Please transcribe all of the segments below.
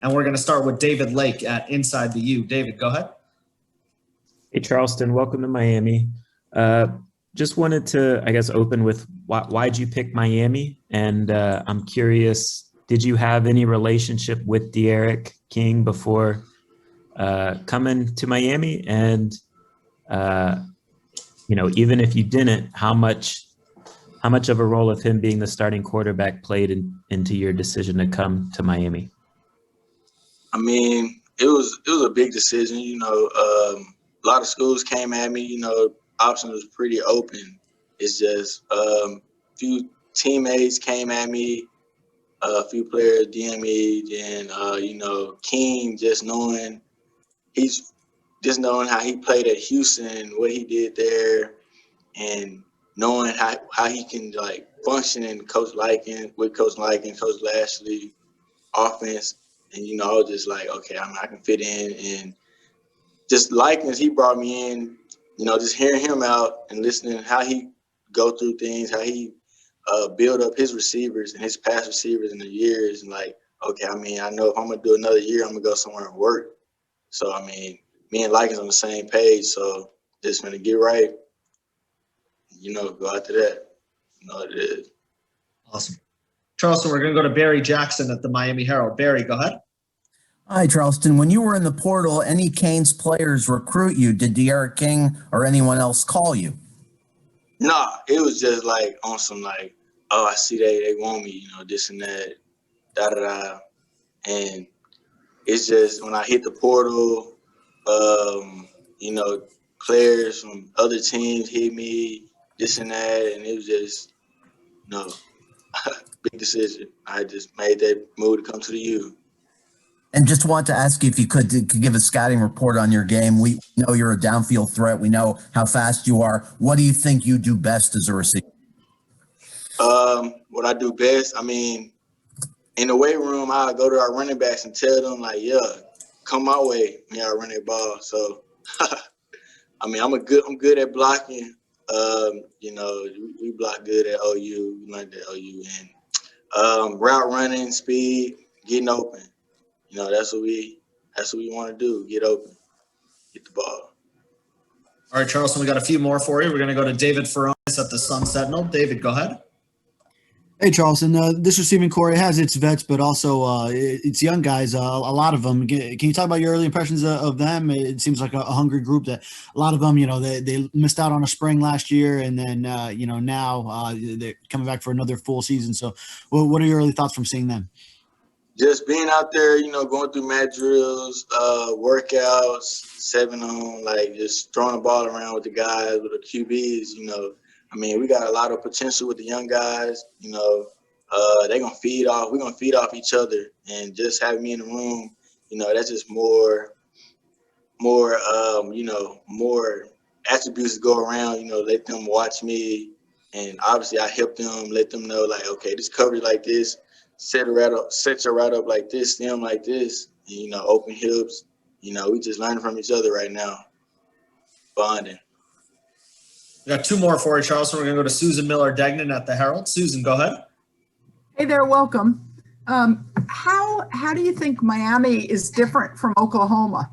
And we're going to start with David Lake at InsideTheU. David, go ahead. Hey, Charleston, welcome to Miami. Just wanted to, I guess, open with why'd you pick Miami? And I'm curious, did you have any relationship with De'Aaron King before coming to Miami? And, even if you didn't, how much of a role of him being the starting quarterback played into your decision to come to Miami? I mean, it was a big decision. A lot of schools came at me. Options was pretty open. It's just few teammates came at me, a few players DM me, and King just knowing how he played at Houston, what he did there, and knowing how he can function in Coach Lykin, Coach Lashley offense. And, I was just like, okay, I can fit in. And just Likens, he brought me in, just hearing him out and listening how he go through things, how he build up his receivers and his pass receivers in the years. And okay, I know if I'm going to do another year, I'm going to go somewhere and work. So, me and Likens on the same page. So just going to get right, go after that. It is. Awesome. Charleston, we're going to go to Barry Jackson at the Miami Herald. Barry, go ahead. Hi, Charleston. When you were in the portal, any Canes players recruit you? Did De'Aaron King or anyone else call you? Nah, it was just on some oh, I see they want me, this and that, da-da-da. And it's just when I hit the portal, players from other teams hit me, this and that, and it was just, big decision. I just made that move to come to the U. And just want to ask you if you could give a scouting report on your game. We know you're a downfield threat. We know how fast you are. What do you think you do best as a receiver? What I do best, in the weight room, I go to our running backs and tell them come my way when y'all run that ball. So, I'm good at blocking. We block good at OU. We learned at OU, and route running, speed, getting open. That's what we want to do. Get open, get the ball. All right, Charleston, we got a few more for you. We're going to go to David Ferronis at the Sun Sentinel. David, go ahead. Hey, Charleston, this receiving core, it has its vets, but also it's young guys, a lot of them. Can you talk about your early impressions of them? It seems like a hungry group that a lot of them, they missed out on a spring last year, and then, now they're coming back for another full season. So what are your early thoughts from seeing them? Just being out there, going through mat drills, workouts, 7-on, just throwing the ball around with the guys, with the QBs, we got a lot of potential with the young guys. They're going to feed off. We're going to feed off each other. And just having me in the room, that's just more attributes to go around, let them watch me. And obviously I help them, let them know, okay, this coverage like this, set you right up like this, stem like this, and, open hips. We just learning from each other right now, bonding. We got two more for you, Charleston. We're going to go to Susan Miller-Degnan at the Herald. Susan, go ahead. Hey there, welcome. How do you think Miami is different from Oklahoma?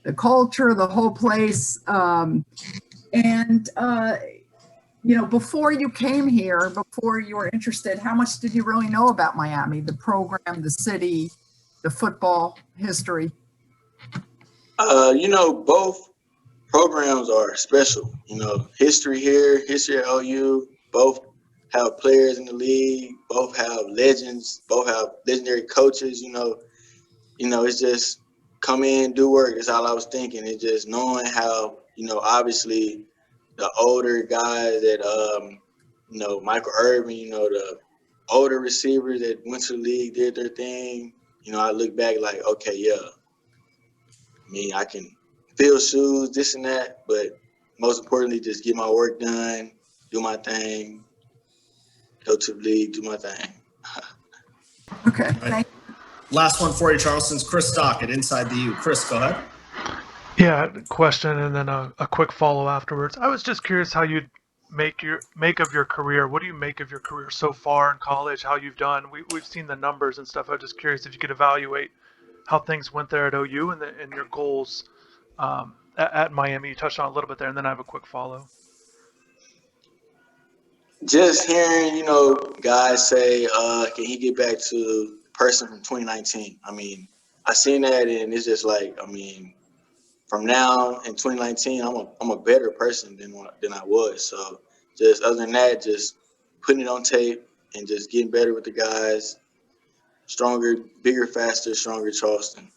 The culture, the whole place, before you came here, before you were interested, how much did you really know about Miami, the program, the city, the football history? Both programs are special. History here, history at OU, both have players in the league, both have legends, both have legendary coaches. It's just come in, do work. That's all I was thinking. It's just knowing how, obviously the older guys that, Michael Irvin, the older receivers that went to the league, did their thing. I look back okay, yeah. I can fill shoes, this and that, but most importantly, just get my work done, do my thing, go to the league, do my thing. Okay. Right. Last one for you, Charleston's Chris Stock at InsideTheU. Chris, go ahead. Yeah, question and then a quick follow afterwards. I was just curious how you'd make of your career. What do you make of your career so far in college? How you've done? We've seen the numbers and stuff. I'm just curious if you could evaluate how things went there at OU and your goals at Miami. You touched on it a little bit there, and then I have a quick follow. Just hearing, guys say, can he get back to the person from 2019? I mean, I seen that, and it's just like, from now in 2019, I'm a better person than I was. So just other than that, just putting it on tape and just getting better with the guys, stronger, bigger, faster, stronger Charleston.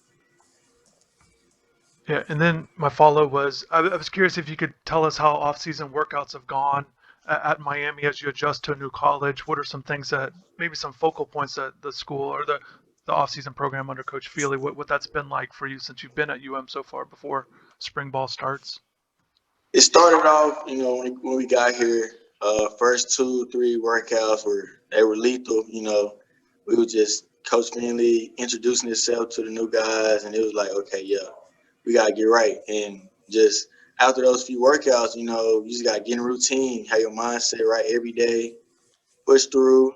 Yeah, and then my follow was I was curious if you could tell us how off-season workouts have gone at Miami as you adjust to a new college. What are some things that maybe some focal points that the school or the off-season program under Coach Feely, what that's been like for you since you've been at UM so far before spring ball starts? It started off, when we got here, first 2-3 workouts they were lethal. We were just Coach Finley introducing himself to the new guys, and it was like, okay, yeah, we gotta get right. And just after those few workouts, you just gotta get in routine, have your mindset right every day, push through,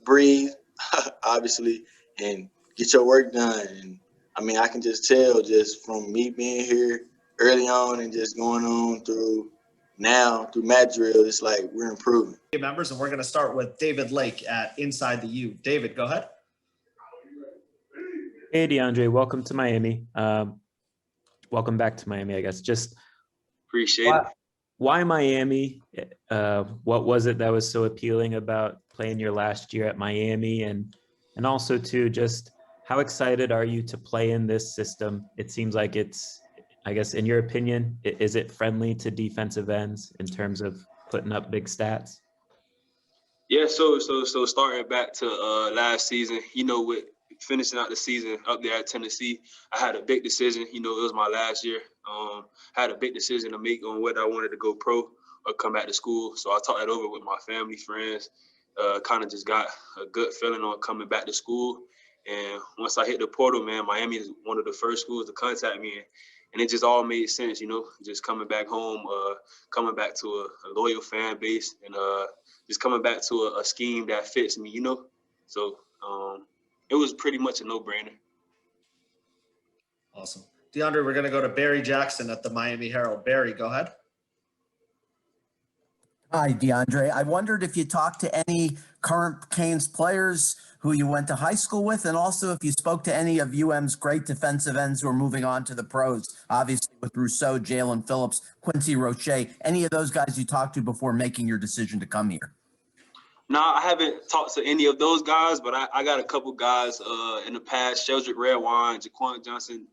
breathe, obviously, and get your work done. And I can just tell just from me being here early on and just going on through now through mat drill, it's like we're improving. Members, and we're going to start with David Lake at InsideTheU. David, go ahead. Hey, Deandre, welcome to Miami. Welcome back to Miami, I guess. Just appreciate it. Why Miami? What was it that was so appealing about playing your last year at Miami? And also, too, just how excited are you to play in this system? It seems like it's, I guess, in your opinion, is it friendly to defensive ends in terms of putting up big stats? Yeah, so starting back to last season, with finishing out the season up there at Tennessee, I had a big decision. It was my last year. I had a big decision to make on whether I wanted to go pro or come back to school. So I talked that over with my family, friends, kind of just got a good feeling on coming back to school. And once I hit the portal, man, Miami is one of the first schools to contact me. And it just all made sense, just coming back home, coming back to a loyal fan base, and just coming back to a scheme that fits me, So it was pretty much a no-brainer. Awesome. Deandre, we're going to go to Barry Jackson at the Miami Herald. Barry, go ahead. Hi, Deandre. I wondered if you talked to any current Canes players who you went to high school with, and also if you spoke to any of UM's great defensive ends who are moving on to the pros, obviously with Rousseau, Jalen Phillips, Quincy Roche, any of those guys you talked to before making your decision to come here? No, I haven't talked to any of those guys, but I got a couple guys in the past, Sheldrick Redwine, Jaquan Johnson,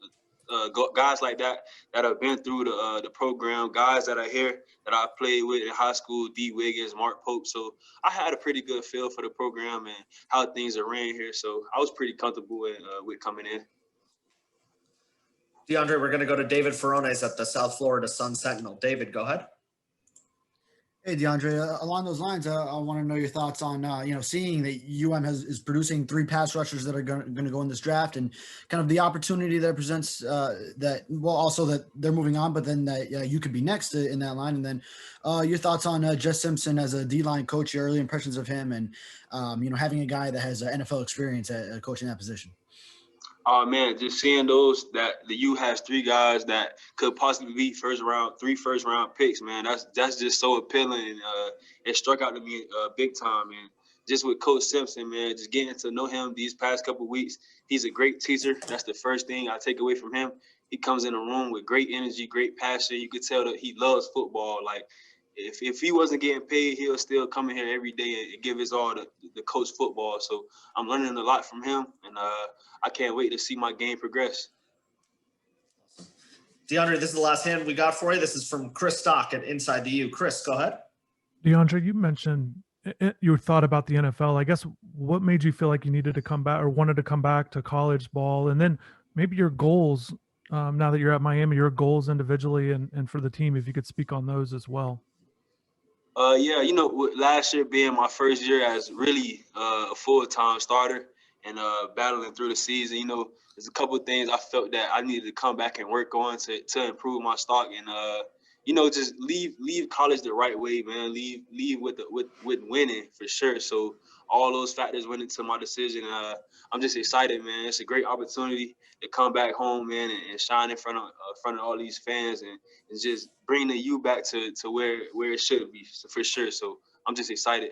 guys like that have been through the program, guys that are here that I played with in high school, D. Wiggins, Mark Pope. So I had a pretty good feel for the program and how things are ran here. So I was pretty comfortable with coming in. Deandre, we're going to go to David Ferrones at the South Florida Sun Sentinel. David, go ahead. Hey, Deandre, along those lines, I want to know your thoughts on, seeing that UM is producing 3 pass rushers that are going to go in this draft, and kind of the opportunity that presents also that they're moving on, but then that you could be next in that line. And then your thoughts on Jess Simpson as a D-line coach, your early impressions of him, and, having a guy that has NFL experience at coaching that position. Oh, man, just seeing those that the U has 3 guys that could possibly be 3 first-round picks, man. That's just so appealing. It struck out to me big time, man. Just with Coach Simpson, man, just getting to know him these past couple of weeks. He's a great teacher. That's the first thing I take away from him. He comes in a room with great energy, great passion. You could tell that he loves football. Like, if he wasn't getting paid, he'll still come in here every day and give his all to coach football. So I'm learning a lot from him, and I can't wait to see my game progress. Deandre, this is the last hand we got for you. This is from Chris Stock at InsideTheU. Chris, go ahead. Deandre, you mentioned you thought about the NFL. I guess what made you feel like you needed to come back or wanted to come back to college ball? And then maybe your goals, now that you're at Miami, your goals individually and for the team, if you could speak on those as well. Yeah, last year being my first year as really a full-time starter and battling through the season, there's a couple of things I felt that I needed to come back and work on to improve my stock you know, just leave college the right way, man. Leave with winning for sure. So all those factors went into my decision. I'm just excited, man. It's a great opportunity to come back home, man, and shine in front of all these fans and just bring the U back to where it should be, for sure. So I'm just excited.